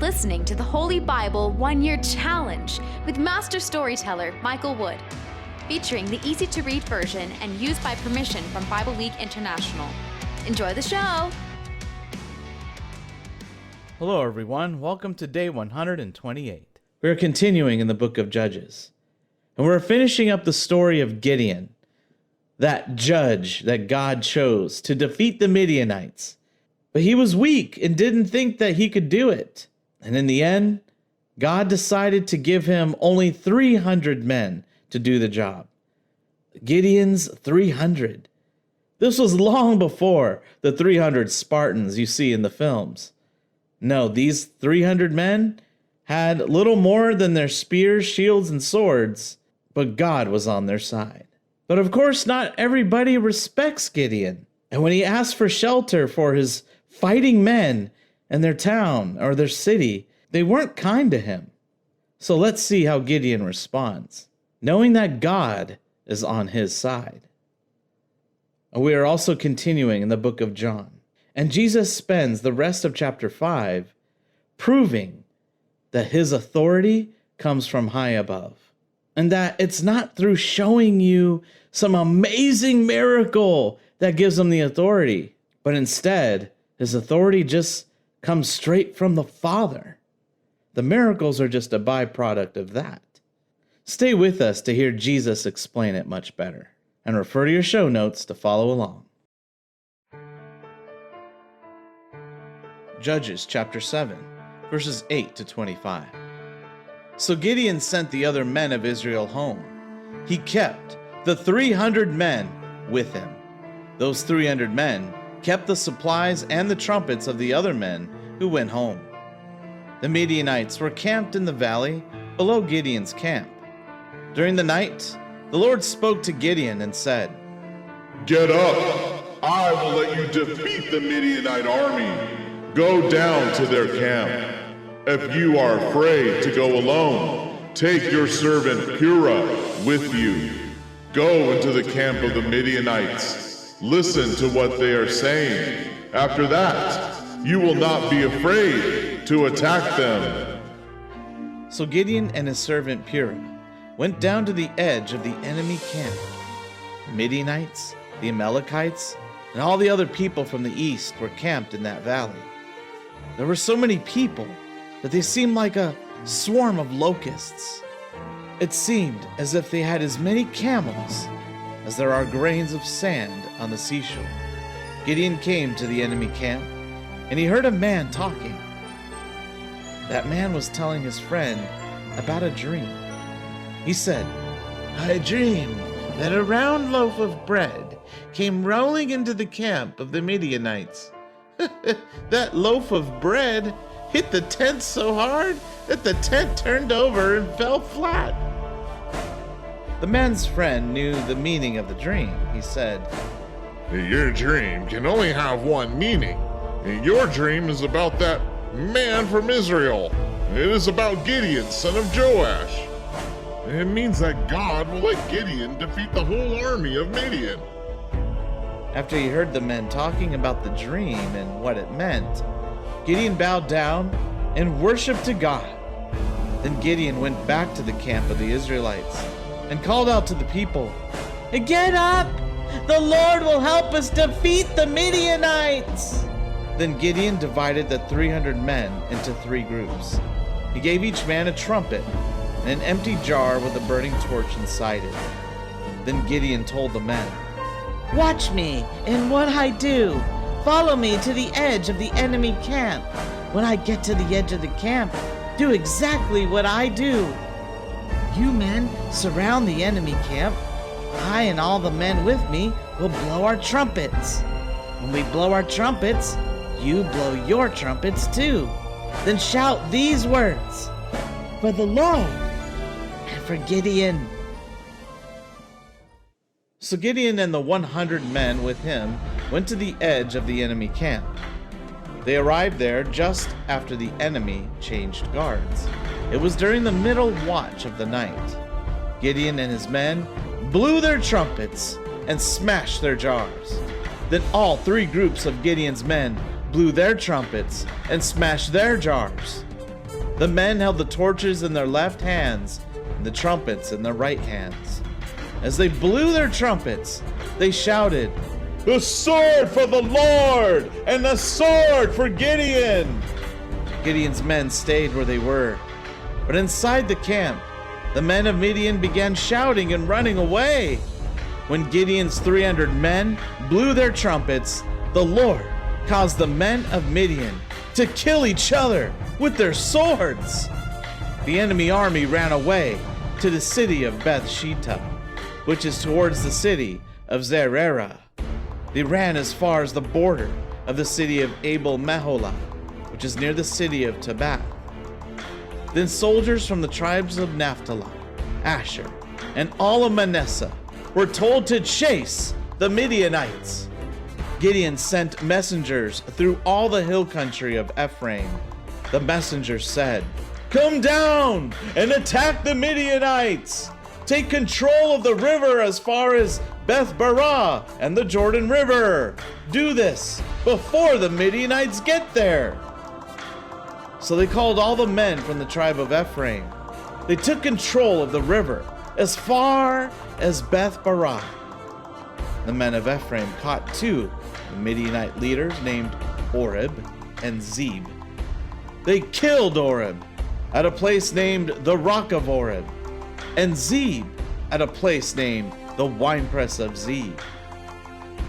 listening to the Holy Bible 1-Year Challenge with Master Storyteller Michael Wood, featuring the easy-to-read version and used by permission from Bible League International. Enjoy the show! Hello everyone, welcome to day 128. We're continuing in the book of Judges, and we're finishing up the story of Gideon, that judge that God chose to defeat the Midianites. But he was weak and didn't think that he could do it. And in the end, God decided to give him only 300 men to do the job. Gideon's 300. This was long before the 300 Spartans you see in the films. No, these 300 men had little more than their spears, shields, and swords, but God was on their side. But of course, not everybody respects Gideon. And when he asked for shelter for his fighting men in their town or their city, they weren't kind to him. So let's see how Gideon responds, knowing that God is on his side. We are also continuing in the book of John, and Jesus spends the rest of chapter 5 proving that his authority comes from high above, and that it's not through showing you some amazing miracle that gives him the authority, but instead, his authority just comes straight from the Father. The miracles are just a byproduct of that. Stay with us to hear Jesus explain it much better, and refer to your show notes to follow along. Judges chapter 7, verses 8 to 25. So Gideon sent the other men of Israel home. He kept the 300 men with him. Those 300 men kept the supplies and the trumpets of the other men who went home. The Midianites were camped in the valley below Gideon's camp. During the night, the Lord spoke to Gideon and said, "Get up! I will let you defeat the Midianite army. Go down to their camp. If you are afraid to go alone, take your servant Purah with you. Go into the camp of the Midianites. Listen to what they are saying. After that, you will not be afraid to attack them." So Gideon and his servant Purah went down to the edge of the enemy camp. The Midianites, the Amalekites, and all the other people from the east were camped in that valley. There were so many people that they seemed like a swarm of locusts. It seemed as if they had as many camels as there are grains of sand on the seashore. Gideon came to the enemy camp, and he heard a man talking. That man was telling his friend about a dream. He said, "I dreamed that a round loaf of bread came rolling into the camp of the Midianites. That loaf of bread hit the tent so hard that the tent turned over and fell flat." The man's friend knew the meaning of the dream. He said, "Your dream can only have one meaning. Your dream is about that man from Israel. It is about Gideon, son of Joash. It means that God will let Gideon defeat the whole army of Midian." After he heard the men talking about the dream and what it meant, Gideon bowed down and worshiped to God. Then Gideon went back to the camp of the Israelites and called out to the people, "Get up! The Lord will help us defeat the Midianites!" Then Gideon divided the 300 men into 3 groups. He gave each man a trumpet and an empty jar with a burning torch inside it. Then Gideon told the men, "Watch me in what I do. Follow me to the edge of the enemy camp. When I get to the edge of the camp, do exactly what I do. You men surround the enemy camp. I and all the men with me will blow our trumpets. When we blow our trumpets, you blow your trumpets too. Then shout these words, 'For the Lord and for Gideon.'" So Gideon and the 100 men with him went to the edge of the enemy camp. They arrived there just after the enemy changed guards. It was during the middle watch of the night. Gideon and his men blew their trumpets and smashed their jars. Then all 3 groups of Gideon's men blew their trumpets and smashed their jars. The men held the torches in their left hands and the trumpets in their right hands. As they blew their trumpets, they shouted, "The sword for the Lord, and the sword for Gideon!" Gideon's men stayed where they were, but inside the camp, the men of Midian began shouting and running away. When Gideon's 300 men blew their trumpets, the Lord caused the men of Midian to kill each other with their swords. The enemy army ran away to the city of Beth-shittah, which is towards the city of Zererah. They ran as far as the border of the city of Abel-meholah, which is near the city of Tabbath. Then soldiers from the tribes of Naphtali, Asher, and all of Manasseh were told to chase the Midianites. Gideon sent messengers through all the hill country of Ephraim. The messengers said, "Come down and attack the Midianites. Take control of the river as far as Beth-barah and the Jordan River. Do this before the Midianites get there." So they called all the men from the tribe of Ephraim. They took control of the river as far as Beth-barah. The men of Ephraim caught two Midianite leaders named Oreb and Zeb. They killed Oreb at a place named the Rock of Oreb, and Zeb at a place named the Winepress of Zeb.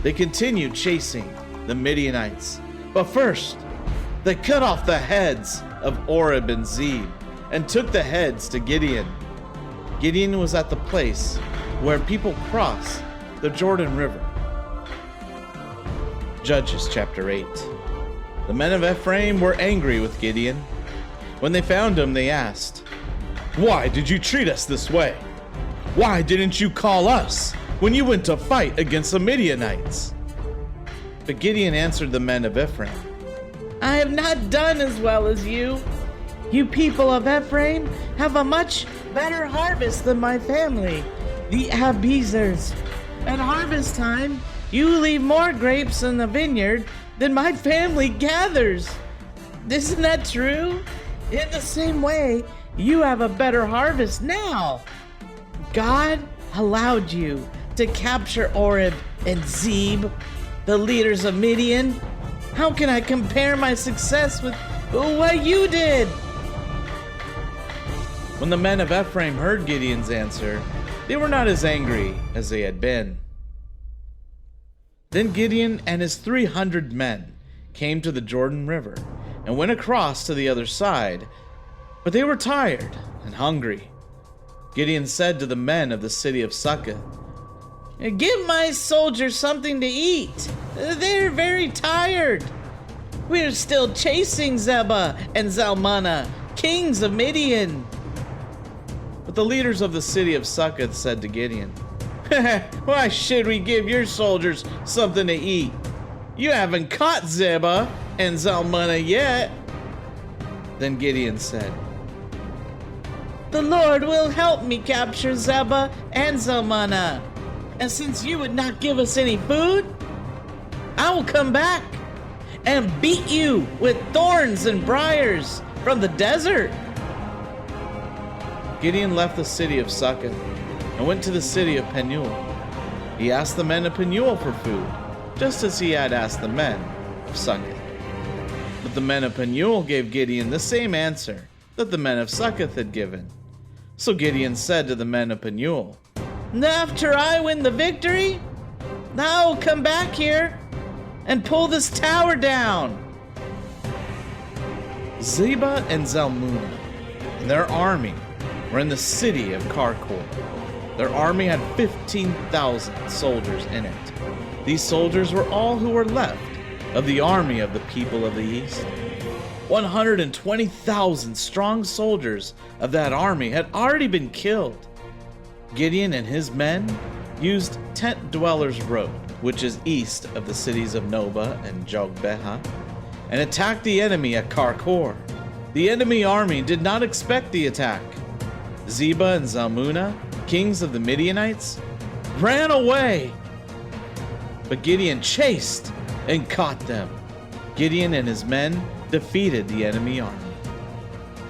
They continued chasing the Midianites, but first they cut off the heads of Oreb and Zeb and took the heads to Gideon. Gideon was at the place where people cross the Jordan River. Judges chapter 8. The men of Ephraim were angry with Gideon. When they found him, they asked, "Why did you treat us this way? Why didn't you call us when you went to fight against the Midianites?" But Gideon answered the men of Ephraim, "I have not done as well as you. You people of Ephraim have a much better harvest than my family, the Abiezers. At harvest time, you leave more grapes in the vineyard than my family gathers. Isn't that true? In the same way, you have a better harvest now. God allowed you to capture Oreb and Zeb, the leaders of Midian. How can I compare my success with what you did?" When the men of Ephraim heard Gideon's answer, they were not as angry as they had been. Then Gideon and his 300 men came to the Jordan River and went across to the other side, but they were tired and hungry. Gideon said to the men of the city of Succoth, "Give my soldiers something to eat. They're very tired. We're still chasing Zebah and Zalmunna, kings of Midian." But the leaders of the city of Succoth said to Gideon, "Why should we give your soldiers something to eat? You haven't caught Zebah and Zalmunna yet." Then Gideon said, "The Lord will help me capture Zebah and Zalmunna. And since you would not give us any food, I will come back and beat you with thorns and briars from the desert." Gideon left the city of Succoth and went to the city of Penuel. He asked the men of Penuel for food, just as he had asked the men of Succoth. But the men of Penuel gave Gideon the same answer that the men of Succoth had given. So Gideon said to the men of Penuel, "After I win the victory, I will come back here and pull this tower down." Zebah and Zalmunna and their army were in the city of Karkor. Their army had 15,000 soldiers in it. These soldiers were all who were left of the army of the people of the east. 120,000 strong soldiers of that army had already been killed. Gideon and his men used Tent Dwellers Road, which is east of the cities of Nobah and Jogbehah, and attacked the enemy at Karkor. The enemy army did not expect the attack. Zebah and Zalmunna, kings of the Midianites, ran away. But Gideon chased and caught them. Gideon and his men defeated the enemy army.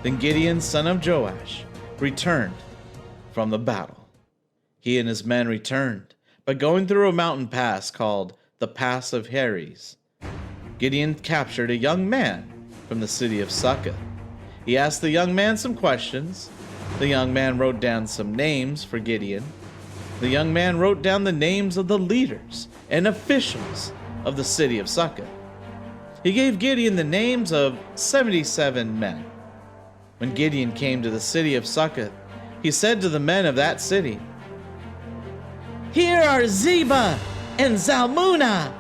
Then Gideon, son of Joash, returned from the battle. He and his men returned by going through a mountain pass called the Pass of Heres. Gideon captured a young man from the city of Succoth. He asked the young man some questions. The young man wrote down some names for Gideon. The young man wrote down the names of the leaders and officials of the city of Succoth. He gave Gideon the names of 77 men. When Gideon came to the city of Succoth, he said to the men of that city, "Here are Zebah and Zalmunna.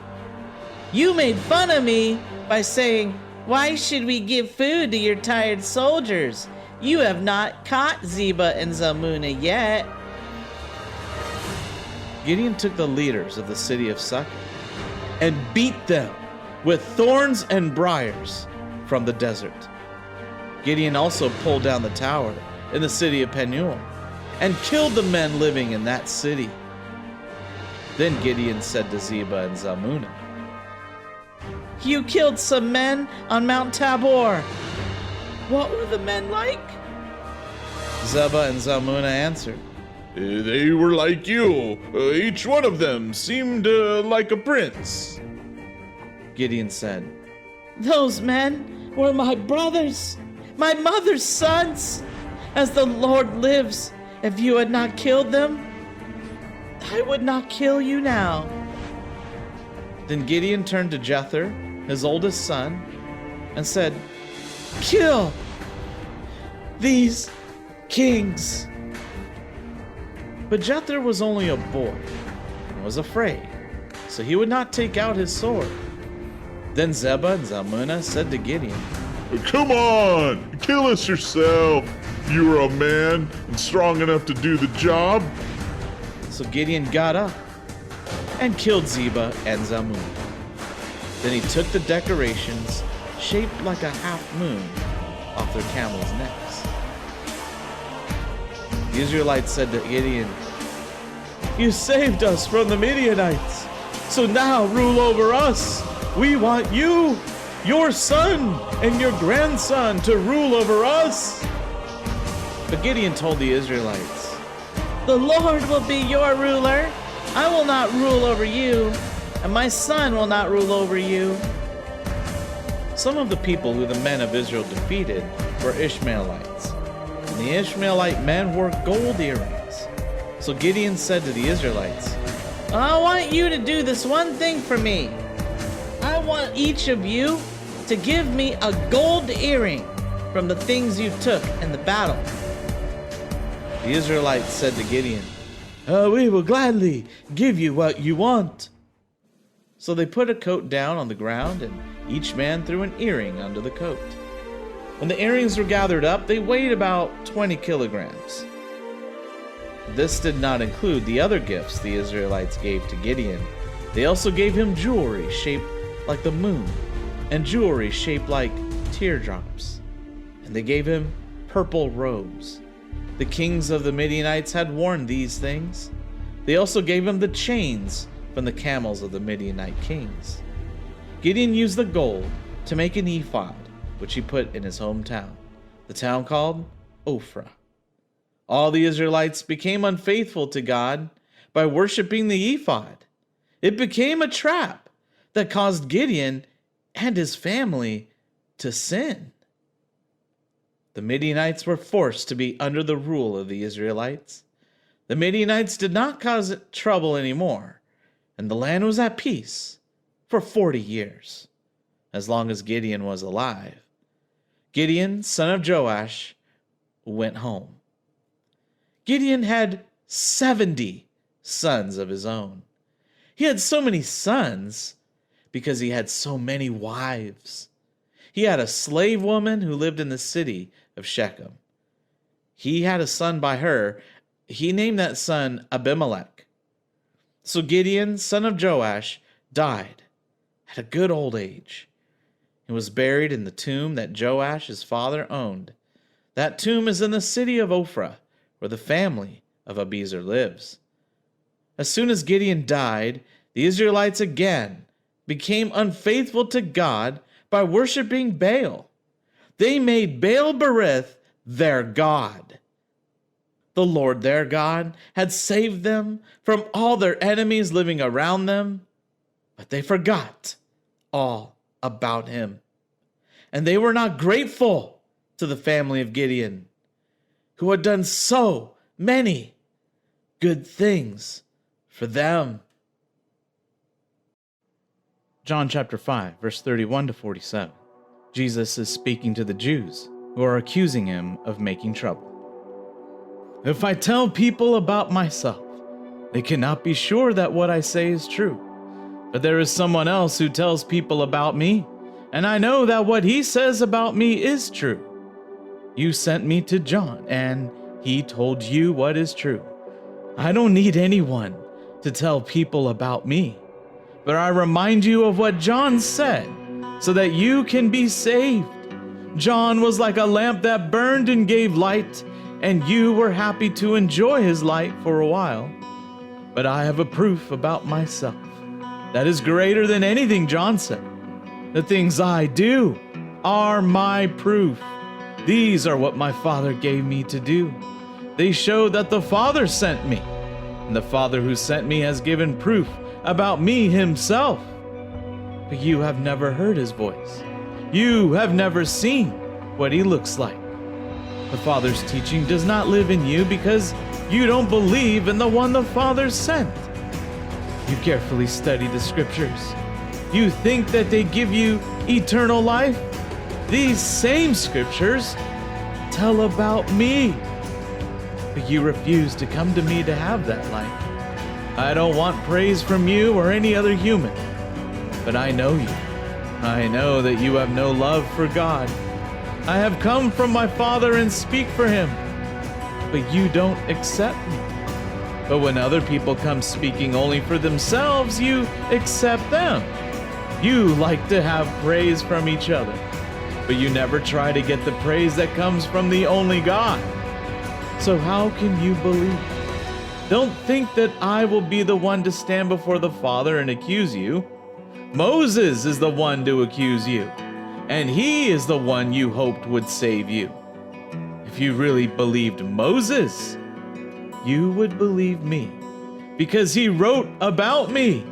You made fun of me by saying, 'Why should we give food to your tired soldiers?' You have not caught Zebah and Zalmunna yet." Gideon took the leaders of the city of Succoth and beat them with thorns and briars from the desert. Gideon also pulled down the tower in the city of Penuel and killed the men living in that city. Then Gideon said to Zebah and Zalmunna, "You killed some men on Mount Tabor. What were the men like?" Zebah and Zalmunna answered, They were like you. Each one of them seemed like a prince. Gideon said, "Those men were my brothers, my mother's sons. As the Lord lives, if you had not killed them, I would not kill you now." Then Gideon turned to Jether, his oldest son, and said, "Kill these kings." But Jether was only a boy and was afraid, so he would not take out his sword. Then Zebah and Zalmunna said to Gideon, Come on, kill us yourself. You are a man and strong enough to do the job. So Gideon got up and killed Zebah and Zalmunna. Then he took the decorations shaped like a half moon off their camels' necks. The Israelites said to Gideon, "You saved us from the Midianites, so now rule over us. We want you, your son, and your grandson to rule over us." But Gideon told the Israelites, "The Lord will be your ruler. I will not rule over you, and my son will not rule over you." Some of the people who the men of Israel defeated were Ishmaelites, and the Ishmaelite men wore gold earrings. So Gideon said to the Israelites, "I want you to do this one thing for me. I want each of you to give me a gold earring from the things you took in the battle." The Israelites said to Gideon, "We will gladly give you what you want." So they put a coat down on the ground, and each man threw an earring under the coat. When the earrings were gathered up, they weighed about 20 kilograms. This did not include the other gifts the Israelites gave to Gideon. They also gave him jewelry shaped like the moon, and jewelry shaped like teardrops. And they gave him purple robes. The kings of the Midianites had worn these things. They also gave him the chains from the camels of the Midianite kings. Gideon used the gold to make an ephod, which he put in his hometown, the town called Ophrah. All the Israelites became unfaithful to God by worshiping the ephod. It became a trap that caused Gideon and his family to sin. The Midianites were forced to be under the rule of the Israelites. The Midianites did not cause trouble anymore, and the land was at peace for 40 years, as long as Gideon was alive. Gideon, son of Joash, went home. Gideon had 70 sons of his own. He had so many sons because he had so many wives. He had a slave woman who lived in the city of Shechem. He had a son by her. He named that son Abimelech. So Gideon, son of Joash, died at a good old age. He was buried in the tomb that Joash, his father, owned. That tomb is in the city of Ophrah, where the family of Abiezer lives. As soon as Gideon died, the Israelites again became unfaithful to God by worshiping Baal. They made Baal-berith their god. The Lord their God had saved them from all their enemies living around them, but they forgot all about him. And they were not grateful to the family of Gideon, who had done so many good things for them. John chapter 5, verse 31 to 47. Jesus is speaking to the Jews who are accusing him of making trouble. If I tell people about myself, they cannot be sure that what I say is true. But there is someone else who tells people about me, and I know that what he says about me is true. You sent me to John, and he told you what is true. I don't need anyone to tell people about me, but I remind you of what John said, so that you can be saved. John was like a lamp that burned and gave light, and you were happy to enjoy his light for a while. But I have a proof about myself that is greater than anything John said. The things I do are my proof. These are what my Father gave me to do. They show that the Father sent me, and the Father who sent me has given proof about me himself. But you have never heard his voice. You have never seen what he looks like. The Father's teaching does not live in you because you don't believe in the one the Father sent. You carefully study the scriptures. You think that they give you eternal life? These same scriptures tell about me. But you refuse to come to me to have that life. I don't want praise from you or any other human, but I know you. I know that you have no love for God. I have come from my Father and speak for him, but you don't accept me. But when other people come speaking only for themselves, you accept them. You like to have praise from each other, but you never try to get the praise that comes from the only God. So how can you believe? Don't think that I will be the one to stand before the Father and accuse you. Moses is the one to accuse you, and he is the one you hoped would save you. If you really believed Moses, you would believe me, because he wrote about me.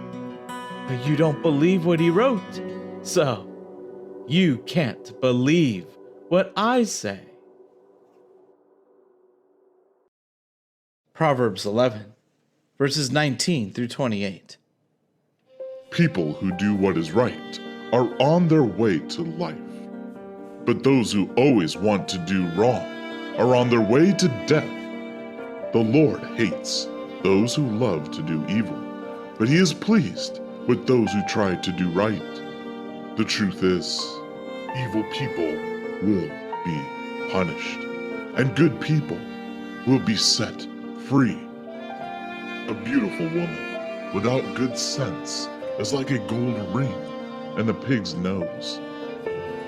But you don't believe what he wrote, so you can't believe what I say. Proverbs 11, verses 19 through 28. People who do what is right are on their way to life, but those who always want to do wrong are on their way to death. The Lord hates those who love to do evil, but he is pleased with those who try to do right. The truth is, evil people will be punished, and good people will be set free. A beautiful woman without good sense is like a gold ring in the pig's nose.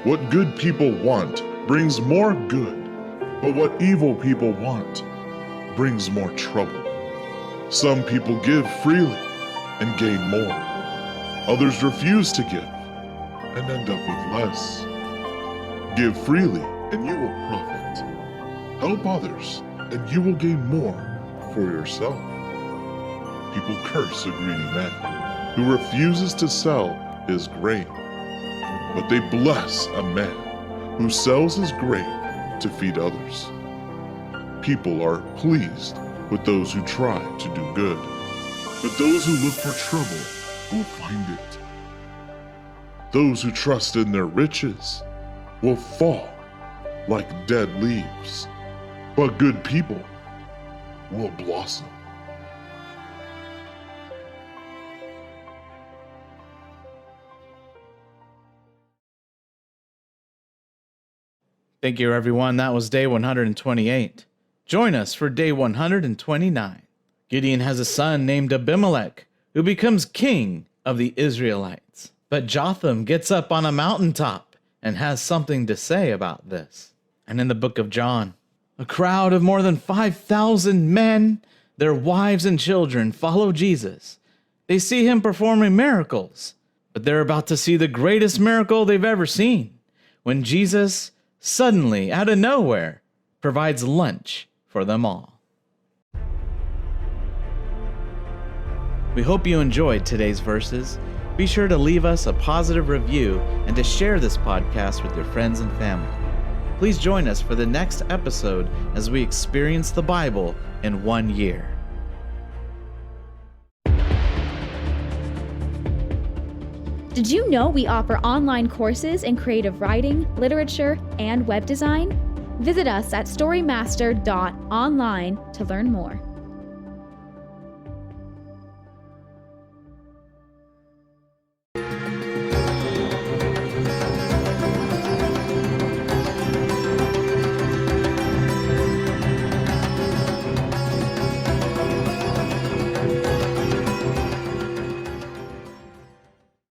What good people want brings more good, but what evil people want brings more trouble. Some people give freely and gain more. Others refuse to give and end up with less. Give freely and you will profit. Help others and you will gain more for yourself. People curse a greedy man who refuses to sell his grain, but they bless a man who sells his grain to feed others. People are pleased with those who try to do good, but those who look for trouble will find it. Those who trust in their riches will fall like dead leaves, but good people will blossom. Thank you, everyone. That was day 128. Join us for day 129. Gideon has a son named Abimelech, who becomes king of the Israelites. But Jotham gets up on a mountaintop and has something to say about this. And in the book of John, a crowd of more than 5,000 men, their wives and children, follow Jesus. They see him performing miracles, but they're about to see the greatest miracle they've ever seen, when Jesus suddenly, out of nowhere, provides lunch for them all. We hope you enjoyed today's verses. Be sure to leave us a positive review and to share this podcast with your friends and family. Please join us for the next episode as we experience the Bible in 1 year. Did you know we offer online courses in creative writing, literature, and web design? Visit us at storymaster.online to learn more.